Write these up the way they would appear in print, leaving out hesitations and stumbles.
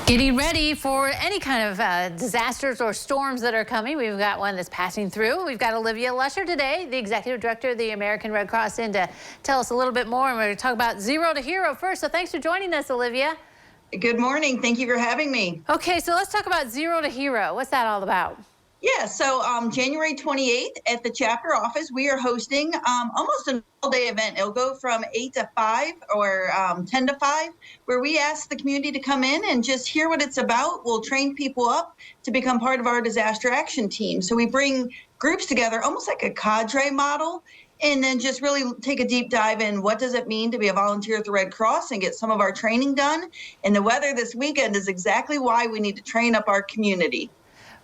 Getting ready for any kind of disasters or storms that are coming. We've got one that's passing through. We've got Olivia Lusher today, the Executive Director of the American Red Cross, in to tell us a little bit more. And we're going to talk about Zero to Hero first. So thanks for joining us, Olivia. Good morning. Thank you for having me. Okay, so let's talk about Zero to Hero. What's that all about? Yeah, so January 28th at the chapter office, we are hosting almost an all-day event. It'll go from 8 to 5 or 10 to 5, where we ask the community to come in and just hear what it's about. We'll train people up to become part of our disaster action team. So we bring groups together, almost like a cadre model, and then just really take a deep dive in what does it mean to be a volunteer at the Red Cross and get some of our training done. And the weather this weekend is exactly why we need to train up our community.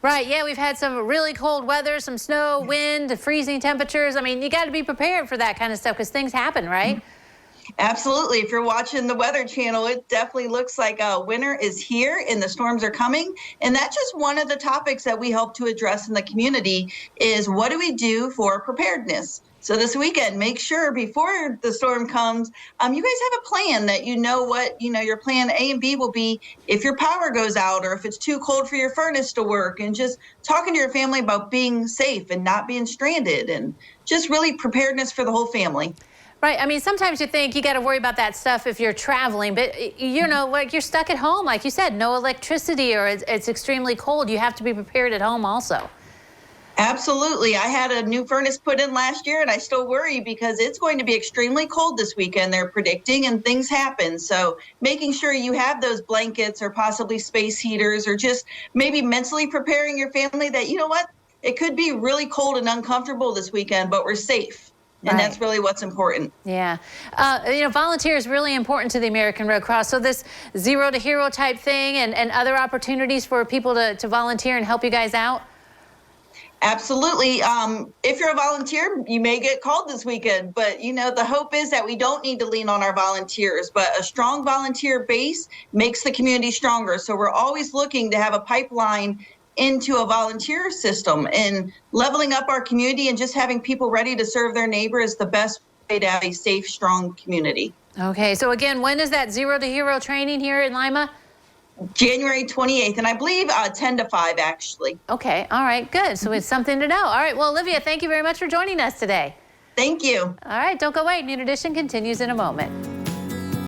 Right, yeah, we've had some really cold weather, some snow, wind, freezing temperatures. I mean, you got to be prepared for that kind of stuff because things happen, right? Absolutely. If you're watching the Weather Channel, it definitely looks like winter is here and the storms are coming. And that's just one of the topics that we help to address in the community is what do we do for preparedness? So this weekend, make sure before the storm comes, you guys have a plan that you know what, your plan A and B will be if your power goes out or if it's too cold for your furnace to work, and just talking to your family about being safe and not being stranded and just really preparedness for the whole family. Right. I mean, sometimes you think you got to worry about that stuff if you're traveling, but like you're stuck at home, like you said, no electricity or it's extremely cold. You have to be prepared at home also. Absolutely. I had a new furnace put in last year and I still worry because it's going to be extremely cold this weekend, they're predicting, and things happen. So making sure you have those blankets or possibly space heaters, or just maybe mentally preparing your family that, you know what, it could be really cold and uncomfortable this weekend, but we're safe. And that's really what's important. Yeah. Volunteer is really important to the American Red Cross. So this Zero to Hero type thing and other opportunities for people to volunteer and help you guys out? Absolutely. If you're a volunteer, you may get called this weekend, but the hope is that we don't need to lean on our volunteers, but a strong volunteer base makes the community stronger. So we're always looking to have a pipeline into a volunteer system, and leveling up our community and just having people ready to serve their neighbor is the best way to have a safe, strong community. Okay. So again, when is that Zero to Hero training here in Lima? January 28th, and I believe 10 to 5, actually. Okay. All right. Good. So it's something to know. All right. Well, Olivia, thank you very much for joining us today. Thank you. All right. Don't go away. Noon Edition continues in a moment.